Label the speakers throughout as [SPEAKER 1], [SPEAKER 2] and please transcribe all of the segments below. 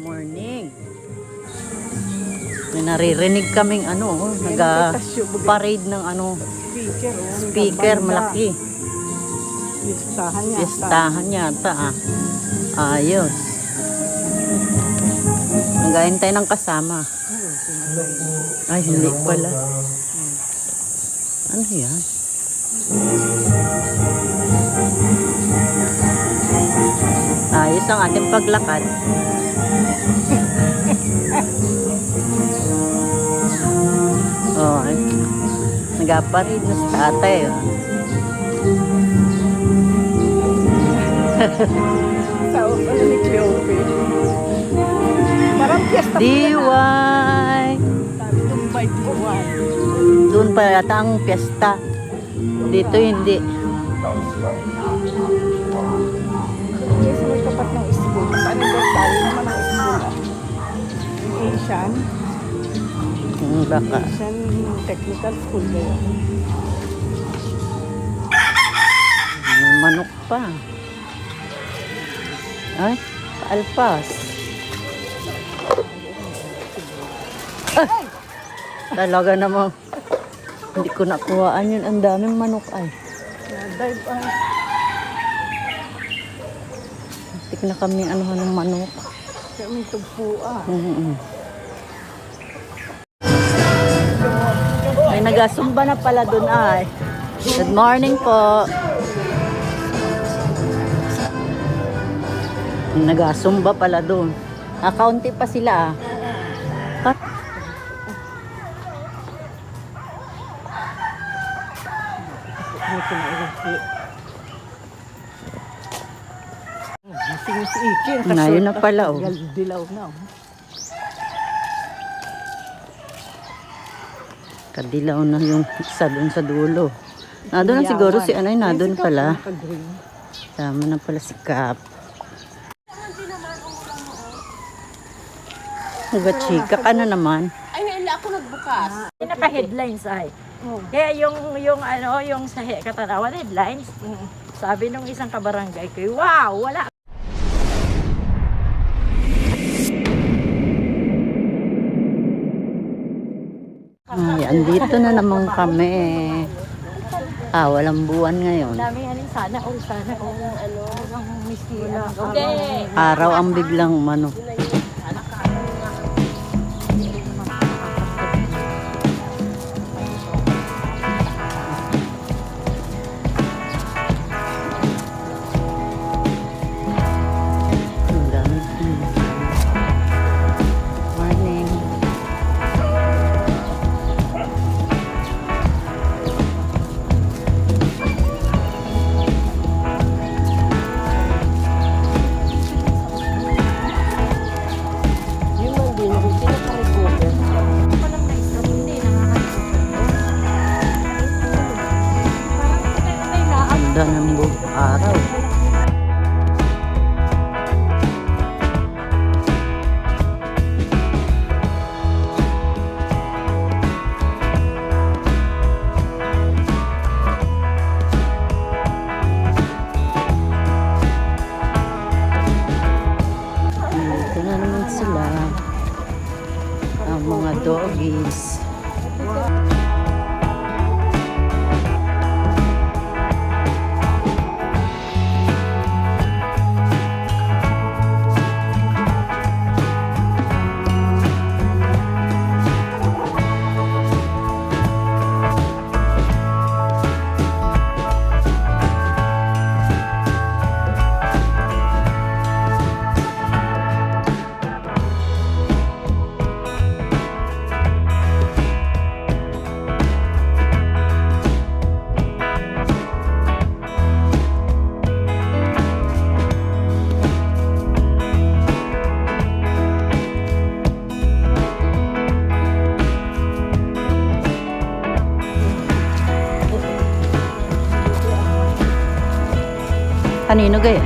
[SPEAKER 1] morning. May naririnig kaming naga-parade ng speaker malaki. Pistahan yata Ayos. Nag-aantay ng kasama. Ay, hindi pala. Ano yan? Ayos ang ating paglakad. Nag-aparid na sa tatay.
[SPEAKER 2] Sao pala ni Cleope. Parang piyesta
[SPEAKER 1] Diway!
[SPEAKER 2] Sabi Tumbay Diway.
[SPEAKER 1] Doon pa yata ang piyesta. Dito hindi.
[SPEAKER 2] Yes, may tapat ng school. Anniversary naman ang school. Asian.
[SPEAKER 1] Baka.
[SPEAKER 2] Asian Technical School kayo.
[SPEAKER 1] May manok pa. Ay, paalpas. Talaga namang hindi ko nakuhaan yun. Ang daming manok ay.
[SPEAKER 2] Dive ay.
[SPEAKER 1] Tik na kami ng manok.
[SPEAKER 2] Kami tugpuan.
[SPEAKER 1] May nagasumba na pala dun ay. Good morning po. Nagasumba pala dun. Kaunti pa sila Cut. Ngayon na pala
[SPEAKER 2] Dilaw na.
[SPEAKER 1] Kadilaw na yung isa dun sa dulo. Nadun na siguro si Anay, nadun pala. Tama na pala si Kap. Chika ka na naman.
[SPEAKER 3] Ay, hindi ako nagbukas.
[SPEAKER 4] Naka-headlines ay. Kaya yung sa Katanawan headlines, sabi nung isang kabarangay ko, wow, wala.
[SPEAKER 1] Ay, andito na naman kami. Walang buwan ngayon.
[SPEAKER 4] Dami sana all. Ang miskina.
[SPEAKER 3] Okay.
[SPEAKER 1] Araw ang biglang Morning. Ganda ng buong araw. Ito na naman sila. Ang mga doggies. Kanino gayan?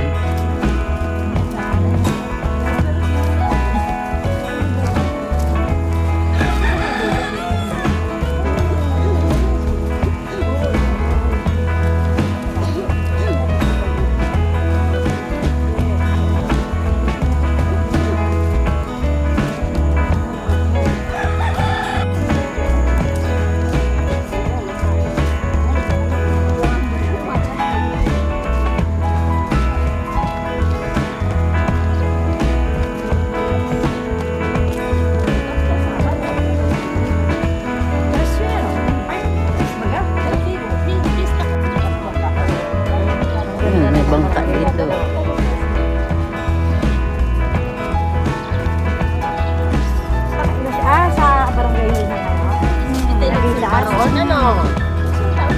[SPEAKER 3] Oo.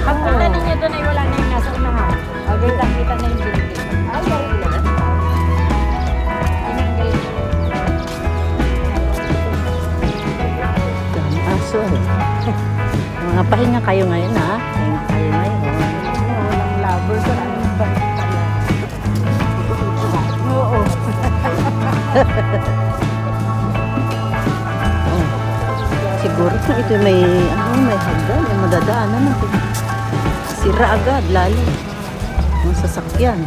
[SPEAKER 4] Pagpunta ninyo doon ay wala na yung nasa unahan. O, kita na yung building.
[SPEAKER 3] Ay, meron na.
[SPEAKER 1] Daming aso eh. Mga pahinga kayo ngayon ha. Pahinga kayo ngayon.
[SPEAKER 2] Walang lover ko. Anong balik pala? Oo.
[SPEAKER 1] Oh. Siguro kung ito may hagdan, may madadaanan natin. Sira agad, lalo. Mga sasakyan.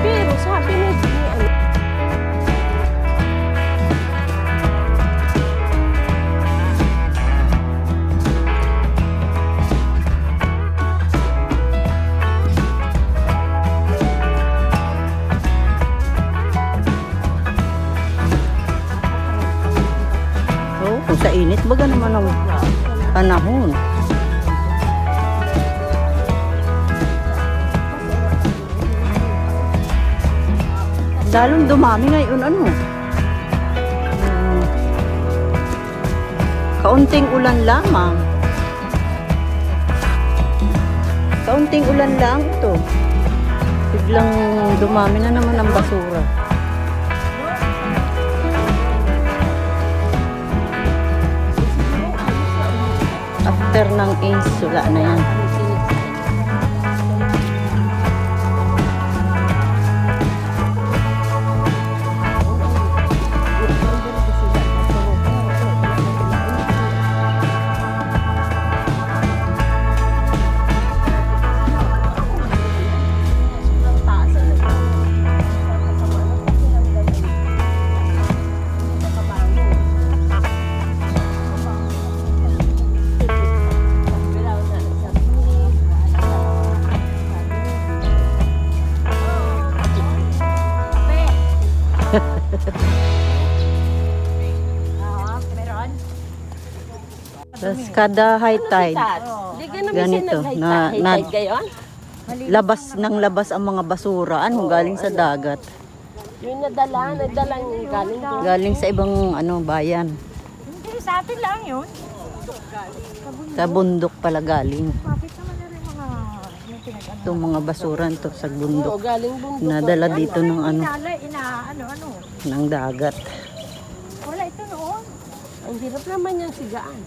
[SPEAKER 3] Pero sabi ni ano,
[SPEAKER 1] Oh, kung sa init, baga naman ang panahon. Lalong dumami ngayon, ano? Kaunting ulan lamang. Kaunting ulan lang ito. Biglang dumami na naman ang basura. After ng Ace, wala na yan.
[SPEAKER 4] Meron?
[SPEAKER 1] Tapos kada high tide,
[SPEAKER 3] Hindi ka namin
[SPEAKER 1] Ganito, na-
[SPEAKER 3] sinag-high gayon.
[SPEAKER 1] labas ng labas ang mga basura. Ano, galing sa dagat.
[SPEAKER 3] Yung nagdala yung galing doon.
[SPEAKER 1] Galing sa ibang bayan.
[SPEAKER 4] Hindi, sa atin lang yun.
[SPEAKER 1] Sa bundok pala galing.
[SPEAKER 4] Bakit naman na rin mga yung pinag-ano?
[SPEAKER 1] Itong mga basura to sa
[SPEAKER 3] Oo,
[SPEAKER 1] bundok.
[SPEAKER 3] galing bundok.
[SPEAKER 1] Nadala dito ng
[SPEAKER 4] Ano?
[SPEAKER 1] ng dagat.
[SPEAKER 4] Wala ito noon.
[SPEAKER 3] Ang hirap naman yung sigaan.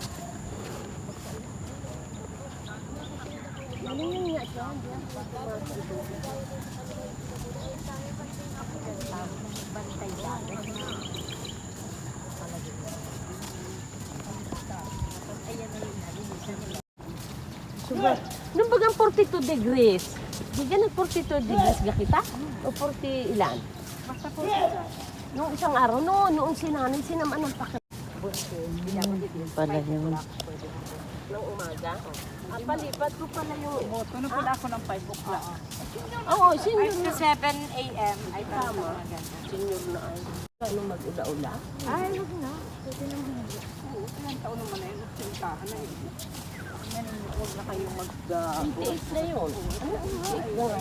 [SPEAKER 3] Nung bagang 42 degrees, di ka nag 42 degrees ga kita? O 40 ilan?
[SPEAKER 4] Basta po.
[SPEAKER 3] Nung isang araw, noon sinanay sinaman ng pakit
[SPEAKER 1] Pala yun.
[SPEAKER 3] ng umaga. Palipat ko pala yung...
[SPEAKER 2] Boto na pala ako ng 5 o'clock.
[SPEAKER 3] Oo, senior na.
[SPEAKER 4] 7 a.m. ay
[SPEAKER 3] Tama. Senior na ay. Ano mag-ula-ula?
[SPEAKER 4] Ay, huwag na.
[SPEAKER 2] Ilang taon naman na yun. Sintahan na yun.
[SPEAKER 3] Huwag na kayong mag-tiis na yun.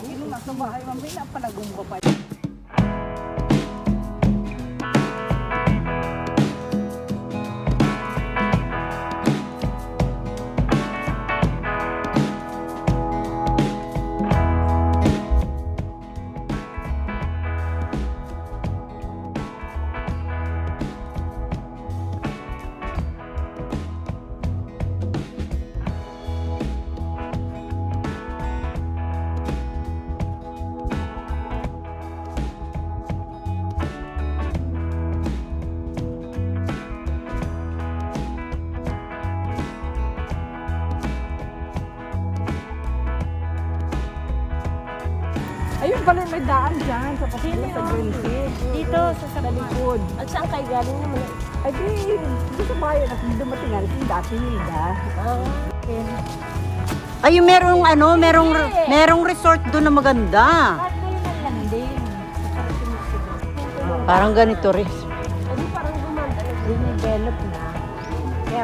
[SPEAKER 2] Yung nasa bahay, may napalagumba pa. pala may daan dyan sa Pasila sa Greenfield.
[SPEAKER 4] Dito sa
[SPEAKER 2] Likod.
[SPEAKER 3] At saan kayo galing naman?
[SPEAKER 2] Ay di, dito sa bayan at dumating nga yung dati Hilda.
[SPEAKER 1] Ay, yung merong ano, merong resort doon na maganda.
[SPEAKER 4] Lahat kayo ng landing.
[SPEAKER 1] Parang ganito rin.
[SPEAKER 3] Hindi parang gumanda.
[SPEAKER 4] Dinevelop na. Kaya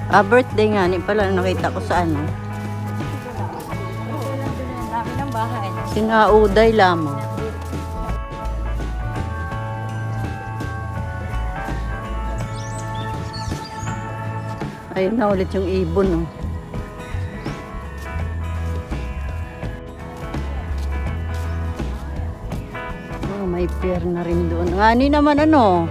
[SPEAKER 1] Birthday nga ni pala nakita ko sa ano.
[SPEAKER 4] ang dami ng bahay.
[SPEAKER 1] Sinauday lamang. Ayun na ulit yung ibon, oh. Oh, may pier na rin doon. Ani naman ano,